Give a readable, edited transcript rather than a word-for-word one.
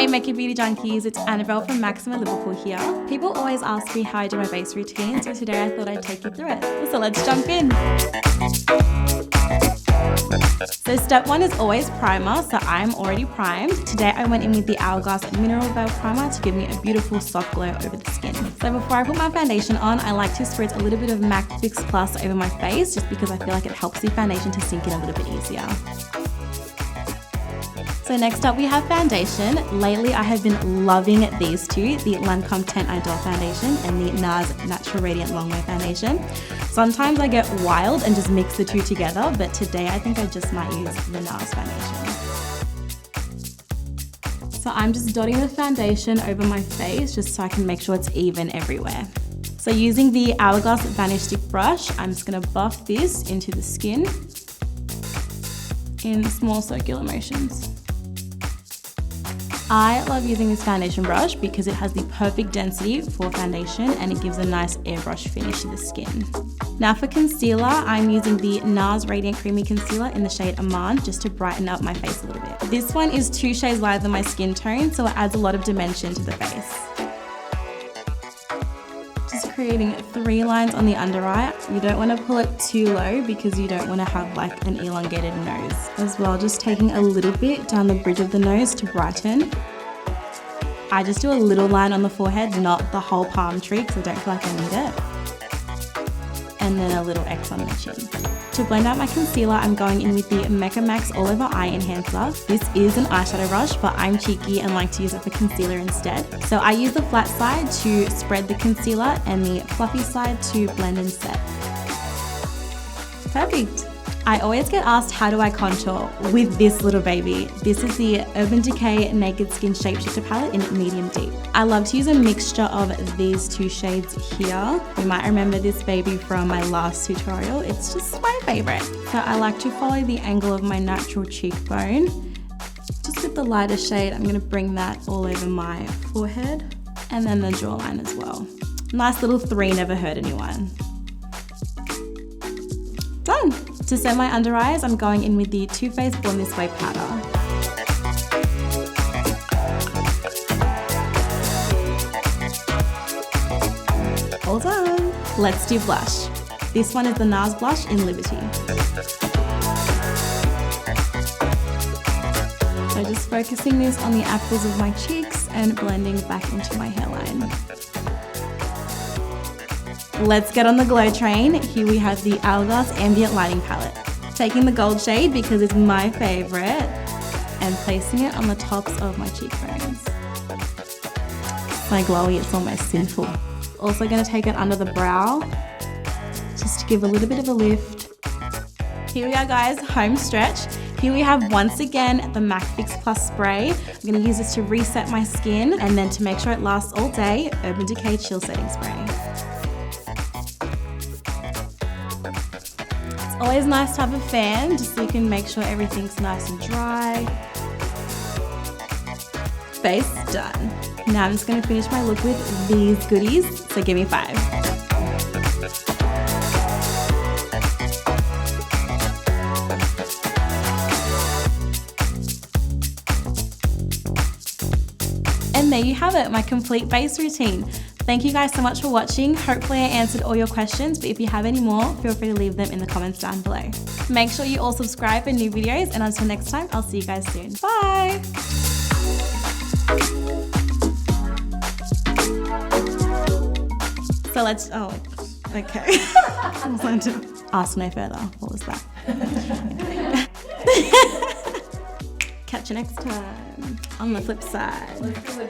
Hey Mecca Beauty Junkies, it's Anabelle from Maxima Liverpool here. People always ask me how I do my base routine, so today I thought I'd take you through it. So let's jump in. So step one is always primer, so I'm already primed. Today I went in with the Hourglass Mineral Veil Primer to give me a beautiful soft glow over the skin. So before I put my foundation on, I like to spritz a little bit of MAC Fix Plus over my face just because I feel like it helps the foundation to sink in a little bit easier. So next up we have foundation. Lately I have been loving these two, the Lancome Teint Idole foundation and the NARS Radiant Longwear foundation. Sometimes I get wild and just mix the two together, but today I think I just might use the NARS foundation. So I'm just dotting the foundation over my face just so I can make sure it's even everywhere. So using the Hourglass Vanish Stick brush, I'm just gonna buff this into the skin in small circular motions. I love using this foundation brush because it has the perfect density for foundation and it gives a nice airbrush finish to the skin. Now for concealer, I'm using the NARS Radiant Creamy Concealer in the shade Amande just to brighten up my face a little bit. This one is 2 shades lighter than my skin tone, so it adds a lot of dimension to the face. Just creating 3 lines on the under eye. You don't want to pull it too low because you don't want to have like an elongated nose. As well, just taking a little bit down the bridge of the nose to brighten. I just do a little line on the forehead, not the whole palm tree because I don't feel like I need it. And then a little X on the chin. To blend out my concealer, I'm going in with the Mecca Max All Over Eye Enhancer. This is an eyeshadow brush, but I'm cheeky and like to use it for concealer instead. So I use the flat side to spread the concealer and the fluffy side to blend and set. Perfect. I always get asked how do I contour with this little baby. This is the Urban Decay Naked Skin Shapeshifter palette in medium deep. I love to use a mixture of these 2 shades here. You might remember this baby from my last tutorial. It's just my favorite. So I like to follow the angle of my natural cheekbone. Just with the lighter shade, I'm gonna bring that all over my forehead and then the jawline as well. Nice little 3, never hurt anyone. Done. To set my under eyes, I'm going in with the Too Faced Born This Way powder. All done. Let's do blush. This one is the NARS blush in Liberty. So just focusing this on the apples of my cheeks and blending back into my hairline. Let's get on the glow train. Here we have the Hourglass Ambient Lighting Palette. Taking the gold shade because it's my favorite and placing it on the tops of my cheekbones. My glowy, it's almost sinful. Also gonna take it under the brow just to give a little bit of a lift. Here we are guys, home stretch. Here we have once again the MAC Fix Plus spray. I'm gonna use this to reset my skin and then to make sure it lasts all day, Urban Decay Chill Setting Spray. Always nice to have a fan just so you can make sure everything's nice and dry. Face done. Now I'm just going to finish my look with these goodies, so give me 5. And there you have it, my complete base routine. Thank you guys so much for watching. Hopefully I answered all your questions, but if you have any more, feel free to leave them in the comments down below. Make sure you all subscribe for new videos, and until next time, I'll see you guys soon. Bye! So let's, oh, okay. I was going to ask no further. What was that? Catch you next time on the flip side.